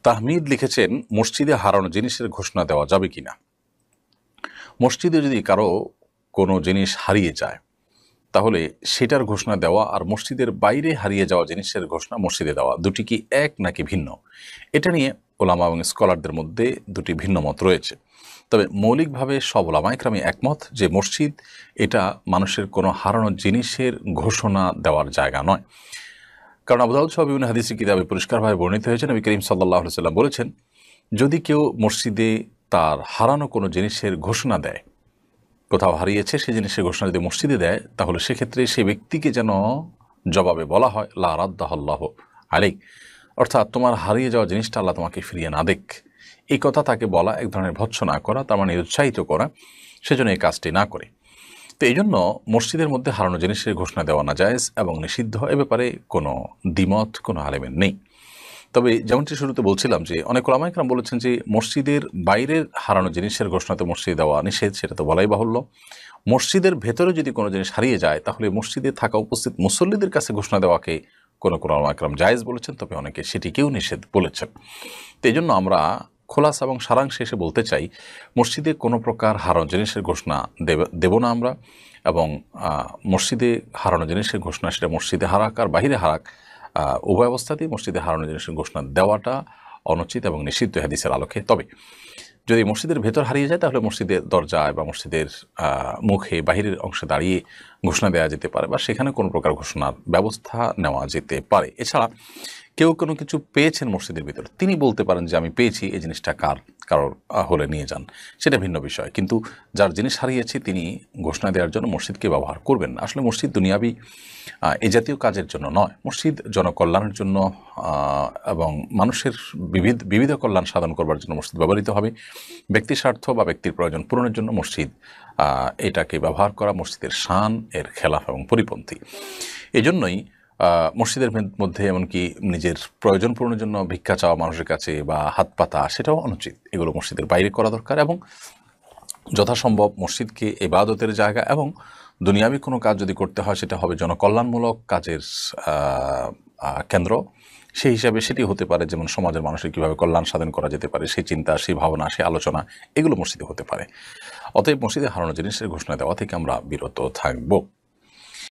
তাহমিদ লিখেছেন, মসজিদে হারানো জিনিসের ঘোষণা দেওয়া যাবে কিনা। মসজিদে যদি কারো কোনো জিনিস হারিয়ে যায় তাহলে সেটার ঘোষণা দেওয়া আর মসজিদের বাইরে হারিয়ে যাওয়া জিনিসের ঘোষণা মসজিদে দেওয়া দুটি কি এক নাকি ভিন্ন, এটা নিয়ে ওলামা এবং স্কলারদের মধ্যে দুটি ভিন্ন মত রয়েছে। তবে মৌলিকভাবে সব ওলামা ইকরামই একমত যে মসজিদ এটা মানুষের কোনো হারানো জিনিসের ঘোষণা দেওয়ার জায়গা নয়। কারণ আবু দাউদ সহ বিভিন্ন হাদিসি কিতাবে পরিষ্কারভাবে বর্ণিত হয়েছে, নবী করিম সাল্লাল্লাহু আলাইহি ওয়াসাল্লাম বলেছেন, যদি কেউ মসজিদে তার হারানো কোনো জিনিসের ঘোষণা দেয়, কোথাও হারিয়েছে সেই জিনিসের ঘোষণা যদি মসজিদে দেয়, তাহলে সেক্ষেত্রে সেই ব্যক্তিকে যেন জবাবে বলা হয় লা রাদ্দাহাল্লাহু আলাইক, অর্থাৎ তোমার হারিয়ে যাওয়া জিনিসটা আল্লাহ তোমাকে ফিরিয়ে না দেখ। এই কথা তাকে বলা এক ধরনের ভৎসনা করা, তার মানে উৎসাহিত করা, সেজন্য এই কাজটি না করে। তো এই জন্য মসজিদের মধ্যে হারানো জিনিসের ঘোষণা দেওয়া না জায়েজ এবং নিষিদ্ধ, এ ব্যাপারে কোনো দ্বিমত কোনো আলেমের নেই। তবে যেমনটি শুরুতে বলছিলাম যে অনেক ওলামা ইকরাম বলেছেন যে মসজিদের বাইরের হারানো জিনিসের ঘোষণাতে মসজিদে দেওয়া নিষেধ, সেটা তো বলাই বাহুল্য। মসজিদের ভেতরে যদি কোনো জিনিস হারিয়ে যায় তাহলে মসজিদে থাকা উপস্থিত মুসল্লিদের কাছে ঘোষণা দেওয়াকে কোনো ওলামা ইকরাম জায়েজ বলেছেন, তবে অনেকে সেটিকেও নিষেধ বলেছেন। তো এই জন্য আমরা খোলাসা এবং সারাংশে এসে বলতে চাই, মসজিদে কোনো প্রকার হারানো জিনিসের ঘোষণা দেব না আমরা, এবং মসজিদে হারানো জিনিসের ঘোষণা সেটা মসজিদে হারাক আর বাহিরে হারাক, উভয় অবস্থাতেই মসজিদে হারানো জিনিসের ঘোষণা দেওয়াটা অনুচিত এবং নিষিদ্ধ হাদিসের আলোকে। তবে যদি মসজিদের ভেতর হারিয়ে যায় তাহলে মসজিদের দরজায় বা মসজিদের মুখে বাহিরের অংশে দাঁড়িয়ে ঘোষণা দেওয়া যেতে পারে, বা সেখানে কোনো প্রকার ঘোষণার ব্যবস্থা নেওয়া যেতে পারে। এছাড়া কেউ কোনো কিছু পেয়েছেন মসজিদের ভিতর, তিনি বলতে পারেন যে আমি পেয়েছি, এই জিনিসটা কারোর হলে নিয়ে যান, সেটা ভিন্ন বিষয়। কিন্তু যার জিনিস হারিয়েছে তিনি ঘোষণা দেওয়ার জন্য মসজিদকে ব্যবহার করবেন না। আসলে মসজিদ দুনিয়াবি এই জাতীয় কাজের জন্য নয়, মসজিদ জনকল্যাণের জন্য এবং মানুষের বিবিধ কল্যাণ সাধন করবার জন্য মসজিদ ব্যবহৃত হবে। ব্যক্তি স্বার্থ বা ব্যক্তির প্রয়োজন পূরণের জন্য মসজিদ এটাকে ব্যবহার করা মসজিদের শান এর খেলাফ এবং পরিপন্থী। এই জন্যই মসজিদের মধ্যে এমনকি নিজের প্রয়োজন পূরণের জন্য ভিক্ষা চাওয়া মানুষের কাছে বা হাত পাতা, সেটাও অনুচিত। এগুলো মসজিদের বাইরে করা দরকার, এবং যথাসম্ভব মসজিদকে ইবাদতের জায়গা এবং দুনিয়াবি কোনো কাজ যদি করতে হয় সেটা হবে জনকল্যাণমূলক কাজের কেন্দ্র। সেই হিসাবে সেটি হতে পারে যেমন সমাজের মানুষের কীভাবে কল্যাণ সাধন করা যেতে পারে, সেই চিন্তা, সেই ভাবনা, সেই আলোচনা, এগুলো মসজিদে হতে পারে। অতএব মসজিদে হারানো জিনিসের ঘোষণা দেওয়া থেকে আমরা বিরত থাকব।